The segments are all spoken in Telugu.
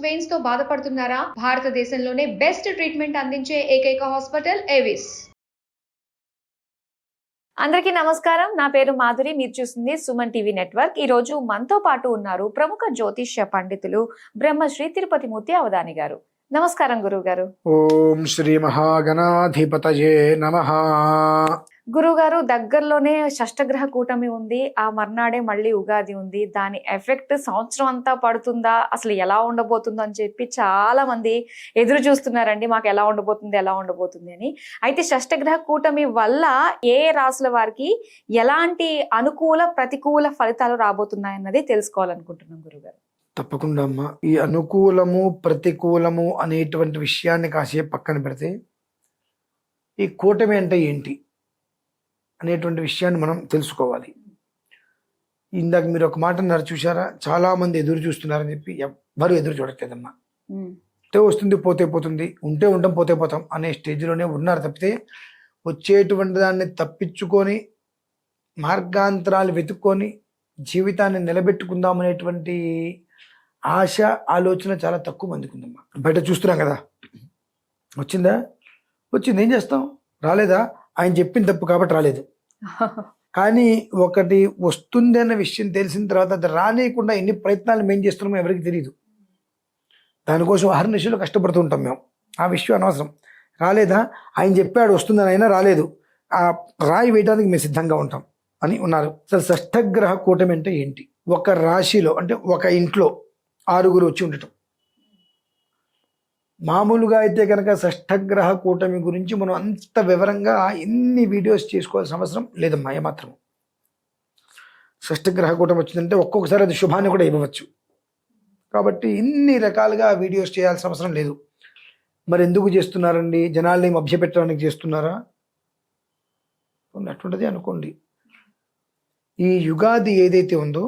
వెయిన్స్ తో బాధపడుతున్నారా? భారతదేశంలోనే బెస్ట్ ట్రీట్మెంట్ అందించే ఏకైక హాస్పిటల్ ఏవిస్. అందరికీ నమస్కారం. నా పేరు మాధురి. మీరు చూస్తుంది సుమన్ టీవీ నెట్వర్క్. ఈ రోజు మనతో పాటు ఉన్నారు ప్రముఖ జ్యోతిష్య పండితులు బ్రహ్మశ్రీ తిరుపతి మూర్తి అవధాని గారు. నమస్కారం గురువు గారు. ఓం శ్రీ మహాగణాధిపతయే నమః. గురుగారు, దగ్గరలోనే షష్టగ్రహ కూటమి ఉంది. ఆ మర్నాడే మళ్ళీ ఉగాది ఉంది. దాని ఎఫెక్ట్ సంవత్సరం అంతా పడుతుందా, అసలు ఎలా ఉండబోతుందో అని చెప్పి చాలా మంది ఎదురు చూస్తున్నారండి. మాకు ఎలా ఉండబోతుంది అని. అయితే షష్టగ్రహ కూటమి వల్ల ఏ రాసుల వారికి ఎలాంటి అనుకూల ప్రతికూల ఫలితాలు రాబోతున్నాయన్నది తెలుసుకోవాలనుకుంటున్నాం గురుగారు. తప్పకుండా అమ్మా. ఈ అనుకూలము ప్రతికూలము అనేటువంటి విషయాన్ని కాసేపు పక్కన పెడితే ఈ కూటమి అంటే ఏంటి అనేటువంటి విషయాన్ని మనం తెలుసుకోవాలి. ఇందాక మీరు ఒక మాట అన్నారు చూసారా, చాలా మంది ఎదురు చూస్తున్నారని చెప్పి. ఎవ్వరు ఎదురు చూడట్లేదమ్మా. ఉంటే వస్తుంది, పోతే పోతుంది, ఉంటే ఉంటాం, పోతే పోతాం అనే స్టేజ్లోనే ఉన్నారు తప్పితే వచ్చేటువంటి దాన్ని తప్పించుకొని మార్గాంతరాలు వెతుక్కొని జీవితాన్ని నిలబెట్టుకుందాం అనేటువంటి ఆశ ఆలోచన చాలా తక్కువ మందికి ఉందమ్మా. బయట చూస్తున్నాం కదా, వచ్చిందా, వచ్చింది, ఏం చేస్తాం, రాలేదా, ఆయన చెప్పిన తప్పు కాబట్టి రాలేదు. కానీ ఒకటి వస్తుంది అన్న విషయం తెలిసిన తర్వాత అది రానియకుండా ఎన్ని ప్రయత్నాలు మేము చేస్తున్నామో ఎవరికి తెలియదు. దానికోసం అహర్నిశలు కష్టపడుతూ ఉంటాం మేము. ఆ విషయం అనవసరం. రాలేదా, ఆయన చెప్పాడు వస్తుందని, అయినా రాలేదు, ఆ రాయి వేయడానికి మేము సిద్ధంగా ఉంటాం అని ఉన్నారు. అసలు షష్టగ్రహ కూటమి అంటే ఏంటి? ఒక రాశిలో అంటే ఒక ఇంట్లో 6 వచ్చి ఉండటం. మామూలుగా అయితే కనుక షష్టగ్రహ కూటమి గురించి మనం అంత వివరంగా ఎన్ని వీడియోస్ చేసుకోవాల్సిన అవసరం లేదమ్మా ఏమాత్రం. షష్టగ్రహ కూటమి వచ్చిందంటే ఒక్కొక్కసారి అది శుభాన్ని కూడా ఇవ్వవచ్చు. కాబట్టి ఇన్ని రకాలుగా వీడియోస్ చేయాల్సిన అవసరం లేదు. మరి ఎందుకు చేస్తున్నారండి? జనాల్ని మభ్యపెట్టడానికి చేస్తున్నారా? అటువంటిది అనుకోండి. ఈ యుగాది ఏదైతే ఉందో,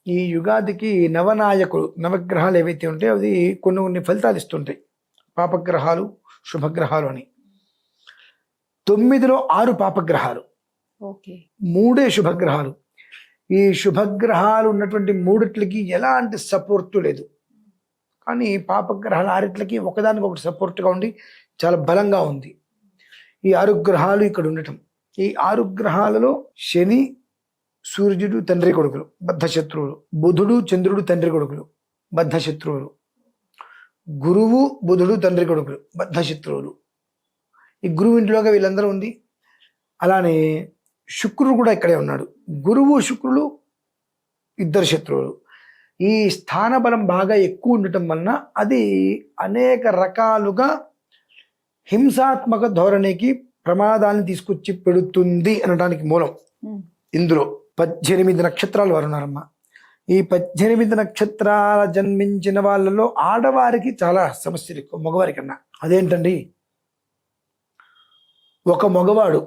ఈ యుగాదికి నవనాయకులు, నవగ్రహాలు ఏవైతే ఉంటాయో అవి కొన్ని ఫలితాలు ఇస్తుంటాయి. పాపగ్రహాలు, శుభగ్రహాలు అని. 9లో 6 పాపగ్రహాలు, 3 శుభగ్రహాలు. ఈ శుభగ్రహాలు ఉన్నటువంటి 3 ఎలాంటి సపోర్టు లేదు. కానీ పాపగ్రహాలు 6 ఒకదానికి ఒకటి సపోర్ట్గా ఉండి చాలా బలంగా ఉంది. ఈ 6 గ్రహాలు ఇక్కడ ఉండటం. ఈ 6 గ్రహాలలో శని, సూర్యుడు తండ్రి కొడుకులు, బద్ధశత్రువులు. బుధుడు, చంద్రుడు తండ్రి కొడుకులు, బద్ధశత్రువులు. గురువు, బుధుడు తండ్రి కొడుకులు, బద్ధశత్రువులు. ఈ గురువు ఇంట్లోగా వీళ్ళందరూ ఉంది. అలానే శుక్రుడు కూడా ఇక్కడే ఉన్నాడు. గురువు, శుక్రులు ఇద్దరు శత్రువులు. ఈ స్థాన బలం బాగా ఎక్కువ ఉండటం వలన అది అనేక రకాలుగా హింసాత్మక ధోరణికి ప్రమాదాన్ని తీసుకొచ్చి పెడుతుంది అనడానికి మూలం. ఇందులో 18 నక్షత్రాలు వారు ఉన్నారమ్మా. ఈ 18 నక్షత్రాల జన్మించిన వాళ్ళలో ఆడవారికి చాలా సమస్యలు ఎక్కువ మగవారి కన్నా. అదేంటండి? ఒక మగవాడు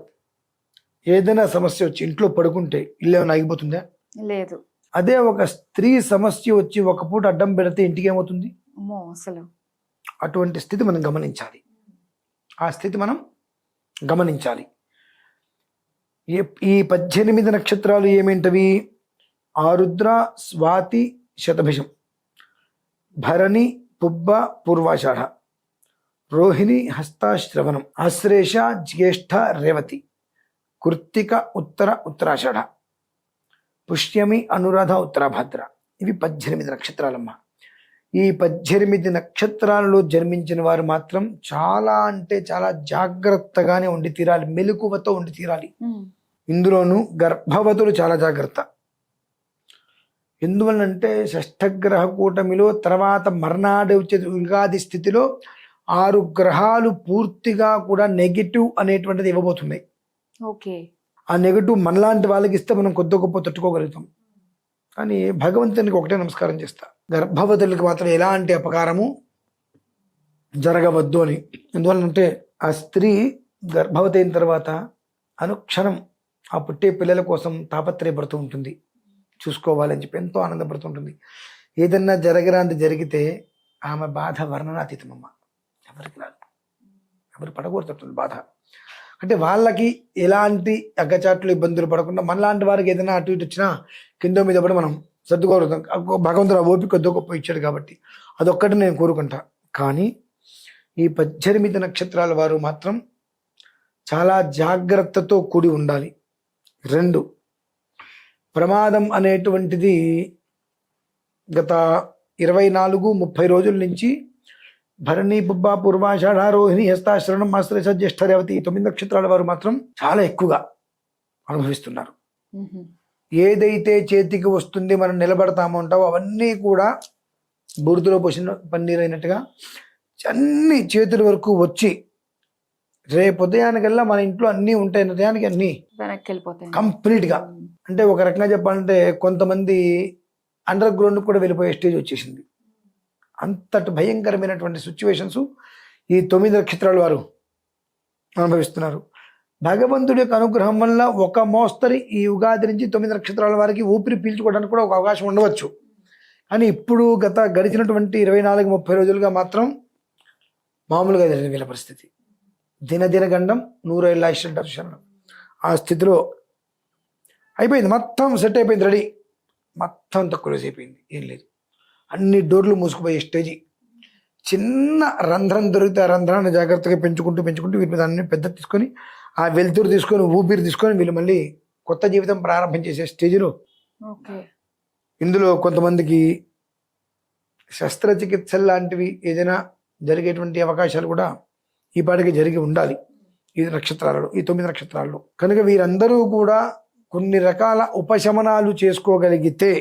ఏదైనా సమస్య వచ్చి ఇంట్లో పడుకుంటే ఇల్లు ఏమైనా ఆగిపోతుందా? లేదు. అదే ఒక స్త్రీ సమస్య వచ్చి ఒక పూట అడ్డం పెడితే ఇంటికి ఏమవుతుంది? అసలు అటువంటి స్థితి మనం గమనించాలి. ఆ స్థితి మనం గమనించాలి. ఈ 18 నక్షత్రాలు ఏమేంటవి? ఆరుద్ర, స్వాతి, శతభిషం, భరణి, పుబ్బ, పూర్వాషాఢ, రోహిణి, హస్త, శ్రవణం, ఆశ్లేష, జ్యేష్ఠ, రేవతి, కృత్తిక, ఉత్తరాషాఢ, పుష్యమి, అనురాధ, ఉత్తరాభద్ర. ఇవి 18 నక్షత్రాలమ్మా. ఈ 18 నక్షత్రాలలో జన్మించిన వారు మాత్రం చాలా అంటే చాలా జాగ్రత్తగానే ఉండి తీరాలి, మెలకువతో ఉండి తీరాలి. ఇందులోనూ గర్భవతులు చాలా జాగ్రత్త. ఎందువల్లంటే షష్టగ్రహ కూటమిలో తర్వాత మర్నాడు వచ్చే ఉగాది స్థితిలో 6 గ్రహాలు పూర్తిగా కూడా నెగిటివ్ అనేటువంటిది ఇవ్వబోతున్నాయి. ఆ నెగిటివ్ మనలాంటి వాళ్ళకి ఇస్తే మనం కొద్ది గొప్ప తట్టుకోగలుగుతాం. కానీ భగవంతునికి ఒకటే నమస్కారం చేస్తా, గర్భవతులకు మాత్రం ఎలాంటి అపకారము జరగవద్దు అని. ఎందువల్లంటే ఆ స్త్రీ గర్భవతి అయిన తర్వాత అనుక్షణం ఆ పుట్టే పిల్లల కోసం తాపత్రయపడుతూ ఉంటుంది, చూసుకోవాలని చెప్పి ఎంతో ఆనందపడుతుంటుంది. ఏదన్నా జరగరాంటి జరిగితే ఆమె బాధ వర్ణనాతీతమమ్మ. ఎవరికి రాదు, ఎవరు పడకూడదు బాధ. అంటే వాళ్ళకి ఎలాంటి అగ్గచాట్లు ఇబ్బందులు పడకుండా మనలాంటి వారికి ఏదైనా అటు ఇటు వచ్చినా కింద మీద పడి మనం సర్దుకోరు, భగవంతుడు ఆ ఓపిక కొద్ది గొప్ప ఇచ్చాడు కాబట్టి అదొక్కటి నేను కోరుకుంటా. కానీ ఈ 18 నక్షత్రాల వారు మాత్రం చాలా జాగ్రత్తతో కూడి ఉండాలి. 2, ప్రమాదం అనేటువంటిది గత 24-30 రోజుల నుంచి భరణి, పుబ్బ, పూర్వాషాఢ, రోహిణి, హస్త, శ్రవణం, ఆశ్లేష, జ్యేష్ఠ, రేవతి ఈ 9 నక్షత్రాల వారు మాత్రం చాలా ఎక్కువగా అనుభవిస్తున్నారు. ఏదైతే చేతికి వస్తుంది మనం నిలబడతామో అంటావో అవన్నీ కూడా బురదలో పోసిన పన్నీర్ అయినట్టుగా అన్ని చేతుల వరకు వచ్చి రేపు ఉదయానికల్లా మన ఇంట్లో అన్నీ ఉంటాయి, ఉదయానికి అన్నీ వెనక్కి వెళ్ళిపోతాయి కంప్లీట్గా. అంటే ఒక రకంగా చెప్పాలంటే కొంతమంది అండర్ గ్రౌండ్ కూడా వెళ్ళిపోయే స్టేజ్ వచ్చేసింది. అంతటి భయంకరమైనటువంటి సిచ్యువేషన్స్ ఈ 9 నక్షత్రాల వారు అనుభవిస్తున్నారు. భగవంతుడి యొక్క అనుగ్రహం వల్ల ఒక మోస్తరి ఈ ఉగాది నుంచి 9 నక్షత్రాల వారికి ఊపిరి పీల్చుకోవడానికి కూడా ఒక అవకాశం ఉండవచ్చు. కానీ ఇప్పుడు గడిచినటువంటి 24-30 రోజులుగా మాత్రం మామూలుగా జరిగింది వీళ్ళ పరిస్థితి. దినదిన గండం 100 ఏళ్ళ ఆయుష్ అంటారు శరణం. ఆ స్థితిలో అయిపోయింది, మొత్తం సెట్ అయిపోయింది, రెడీ, మొత్తం తక్కువ రోజు అయిపోయింది, ఏం లేదు, అన్ని డోర్లు మూసుకుపోయే స్టేజీ. చిన్న రంధ్రం దొరికితే ఆ రంధ్రాన్ని జాగ్రత్తగా పెంచుకుంటూ వీటి మీద అన్ని పెద్ద తీసుకొని ఆ వెలుతురు తీసుకొని ఊపిరి తీసుకొని వీళ్ళు మళ్ళీ కొత్త జీవితం ప్రారంభం చేసే స్టేజ్లో. ఇందులో కొంతమందికి శస్త్రచికిత్సలు లాంటివి ఏదైనా జరిగేటువంటి అవకాశాలు కూడా ఈ పాటికి జరిగి ఉండాలి ఈ నక్షత్రాలలో, ఈ 9 నక్షత్రాల్లో. కనుక వీరందరూ కూడా కొన్ని రకాల ఉపశమనాలు చేసుకోగలిగితే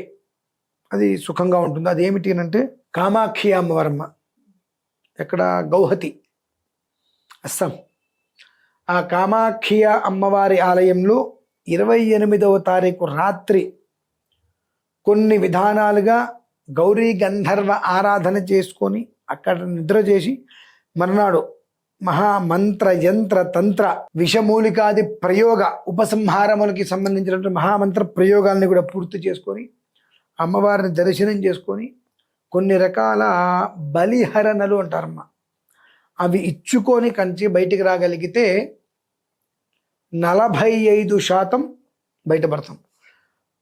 అది సుఖంగా ఉంటుంది. అదేమిటి అంటే కామాక్షి అమ్మవారమ్మ, ఎక్కడ, గౌహతి, అస్సాం. ఆ కామాక్షి అమ్మవారి ఆలయంలో 28వ తారీఖు రాత్రి కొన్ని విధానాలుగా గౌరీ గంధర్వ ఆరాధన చేసుకొని అక్కడ నిద్ర చేసి మర్నాడు మహామంత్ర యంత్ర తంత్ర విషమూలికాది ప్రయోగ ఉపసంహారములకి సంబంధించినటువంటి మహామంత్ర ప్రయోగాల్ని కూడా పూర్తి చేసుకొని అమ్మవారిని దర్శనం చేసుకొని కొన్ని రకాల బలిహరణలు అంటారమ్మ, అవి ఇచ్చుకొని కంచి బయటికి రాగలిగితే 45% బయటపడతాం.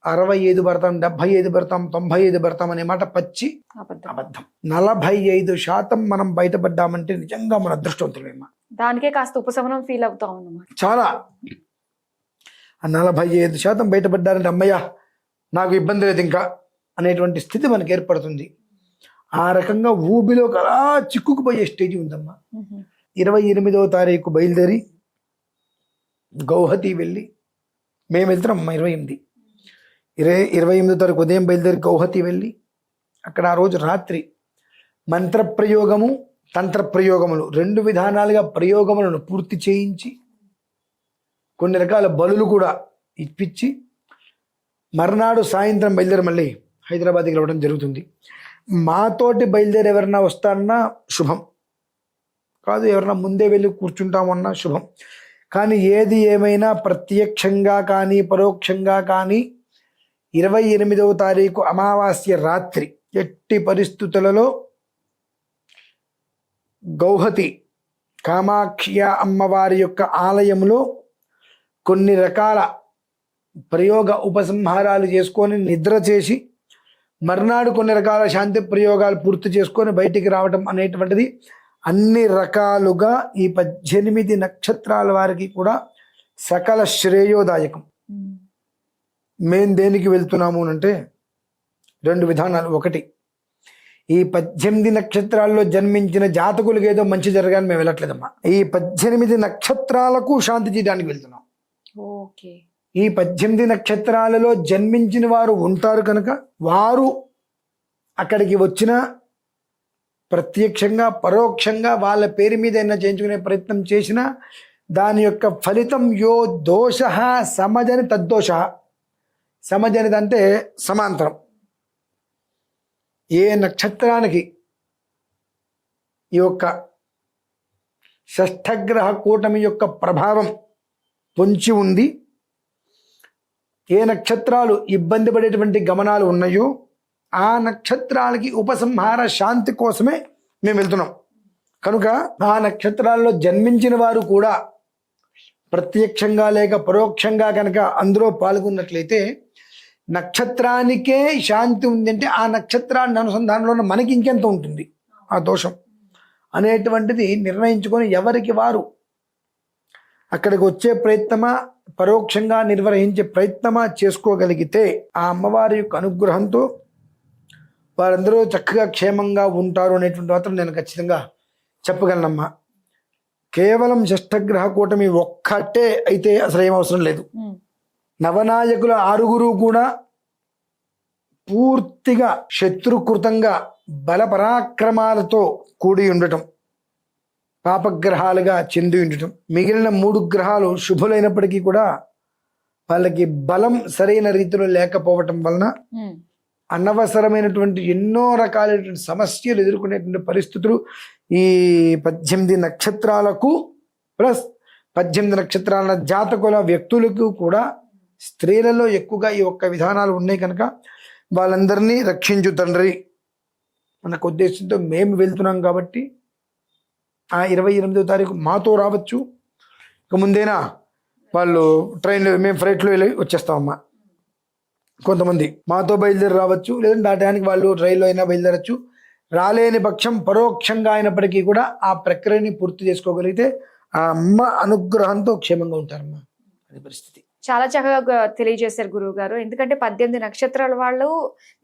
65 పడతాం, 75 పడతాం, 95 పడతాం అనే మాట పచ్చి అబద్ధం. 45% మనం బయటపడ్డామంటే నిజంగా మన అదృష్టవంతులేమ్మా. దానికే కాస్త ఉపశమనం ఫీల్ అవుతాం అన్నమాట. చాలా 45% బయటపడ్డారంటే అమ్మయ్య నాకు ఇబ్బంది లేదు ఇంకా అనేటువంటి స్థితి మనకి ఏర్పడుతుంది. ఆ రకంగా ఊబిలోకి అలా చిక్కుకుపోయే స్టేజ్ ఉందమ్మా. 28వ తారీఖు బయలుదేరి గౌహతి వెళ్ళి, మేము వెళ్తున్నాం అమ్మా 28వ తారీఖు ఉదయం బయలుదేరి గౌహతి వెళ్ళి అక్కడ ఆ రోజు రాత్రి మంత్రప్రయోగము తంత్రప్రయోగములు 2 విధానాలుగా ప్రయోగములను పూర్తి చేయించి కొన్ని రకాల బలులు కూడా ఇప్పించి మర్నాడు సాయంత్రం బయలుదేరి మళ్ళీ హైదరాబాద్కి రావడం జరుగుతుంది. మాతోటి బయలుదేరి ఎవరన్నా వస్తారన్నా శుభం కాదు, ఎవరన్నా ముందే వెళ్ళి కూర్చుంటామన్నా శుభం. కానీ ఏది ఏమైనా ప్రత్యక్షంగా కానీ పరోక్షంగా కానీ 28వ తారీఖు అమావాస్య రాత్రి ఎట్టి పరిస్థితులలో గౌహతి కామాక్షి అమ్మవారి యొక్క ఆలయంలో కొన్ని రకాల ప్రయోగ ఉపసంహారాలు చేసుకొని నిద్ర చేసి మర్నాడు కొన్ని రకాల శాంతి ప్రయోగాలు పూర్తి చేసుకొని బయటికి రావడం అనేటువంటిది అన్ని రకాలుగా ఈ 18 నక్షత్రాల వారికి కూడా సకల శ్రేయోదాయకం. మేం దేనికి వెళ్తున్నాము అంటే 2 విధానాలు. ఒకటి, ఈ 18 నక్షత్రాల్లో జన్మించిన జాతకులకు ఏదో మంచి జరగాలని మేము వెళ్ళట్లేదమ్మా. ఈ 18 నక్షత్రాలకు శాంతి చేయడానికి వెళ్తున్నాం. ఈ 18 నక్షత్రాలలో జన్మించిన వారు ఉంటారు కనుక వారు అక్కడికి వచ్చిన ప్రత్యక్షంగా పరోక్షంగా వాళ్ళ పేరు మీద అయినా చేయించుకునే ప్రయత్నం చేసినా దాని యొక్క ఫలితం యో దోష సమజని తద్దోష. సమజనిది అంటే సమాంతరం. ఏ నక్షత్రానికి ఈ యొక్క షష్ఠగ్రహ కూటమి యొక్క ప్రభావం పొంచి ఉంది, ఏ నక్షత్రాలు ఇబ్బంది పడేటువంటి గమనాలు ఉన్నాయో ఆ నక్షత్రాలకి ఉపసంహార శాంతి కోసమే మేము వెళ్తున్నాం. కనుక ఆ నక్షత్రాల్లో జన్మించిన వారు కూడా ప్రత్యక్షంగా లేక పరోక్షంగా కనుక అందులో పాల్గొన్నట్లయితే నక్షత్రానికే శాంతి ఉంది అంటే ఆ నక్షత్రాన్ని అనుసంధానంలో ఉన్న మనకి ఇంకెంత ఉంటుంది ఆ దోషం అనేటువంటిది నిర్ణయించుకొని ఎవరికి వారు అక్కడికి వచ్చే ప్రయత్నమా పరోక్షంగా నిర్వహించే ప్రయత్నమా చేసుకోగలిగితే ఆ అమ్మవారి యొక్క అనుగ్రహంతో వారందరూ చక్కగా క్షేమంగా ఉంటారు అనేటువంటి మాత్రం నేను ఖచ్చితంగా చెప్పగలనమ్మా. కేవలం షష్ఠగ్రహ కూటమి ఒక్కటే అయితే అసలు ఏం అవసరం లేదు. నవనాయకుల 6 కూడా పూర్తిగా శత్రుకృతంగా బల పరాక్రమాలతో కూడి ఉండటం, పాపగ్రహాలుగా చెంది ఉండటం, మిగిలిన 3 గ్రహాలు శుభులైనప్పటికీ కూడా వాళ్ళకి బలం సరైన రీతిలో లేకపోవటం వలన అనవసరమైనటువంటి ఎన్నో రకాలైనటువంటి సమస్యలు ఎదుర్కొనేటువంటి పరిస్థితులు ఈ 18 నక్షత్రాలకు ప్లస్ 18 నక్షత్రాల జాతకుల వ్యక్తులకు కూడా స్త్రీలలో ఎక్కువగా ఈ ఒక్క విధానాలు ఉన్నాయి కనుక వాళ్ళందరినీ రక్షించు తండ్రి మనకు ఉద్దేశంతో మేము వెళ్తున్నాం కాబట్టి ఆ 28వ తారీఖు మాతో రావచ్చు. ఇక ముందేనా వాళ్ళు ట్రైన్లో మేము ఫ్లైట్లో వెళ్ళి వచ్చేస్తామమ్మా. కొంతమంది మాతో బయలుదేరి రావచ్చు, లేదంటే ఆ టైంకి వాళ్ళు రైల్లో అయినా బయలుదేరచ్చు. రాలేని పక్షం పరోక్షంగా అయినప్పటికీ కూడా ఆ ప్రక్రియని పూర్తి చేసుకోగలిగితే ఆ అమ్మ అనుగ్రహంతో క్షేమంగా ఉంటారమ్మా. అది పరిస్థితి. చాలా చక్కగా తెలియజేశారు గురువు గారు. ఎందుకంటే 18 నక్షత్రాల వాళ్ళు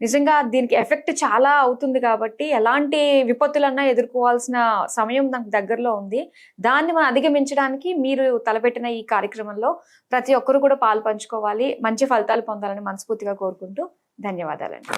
నిజంగా దీనికి ఎఫెక్ట్ చాలా అవుతుంది కాబట్టి ఎలాంటి విపత్తులన్నా ఎదుర్కోవాల్సిన సమయం నాకు దగ్గరలో ఉంది. దాన్ని మనం అధిగమించడానికి మీరు తలపెట్టిన ఈ కార్యక్రమంలో ప్రతి ఒక్కరు కూడా పాలు పంచుకోవాలి, మంచి ఫలితాలు పొందాలని మనస్ఫూర్తిగా కోరుకుంటూ ధన్యవాదాలండి.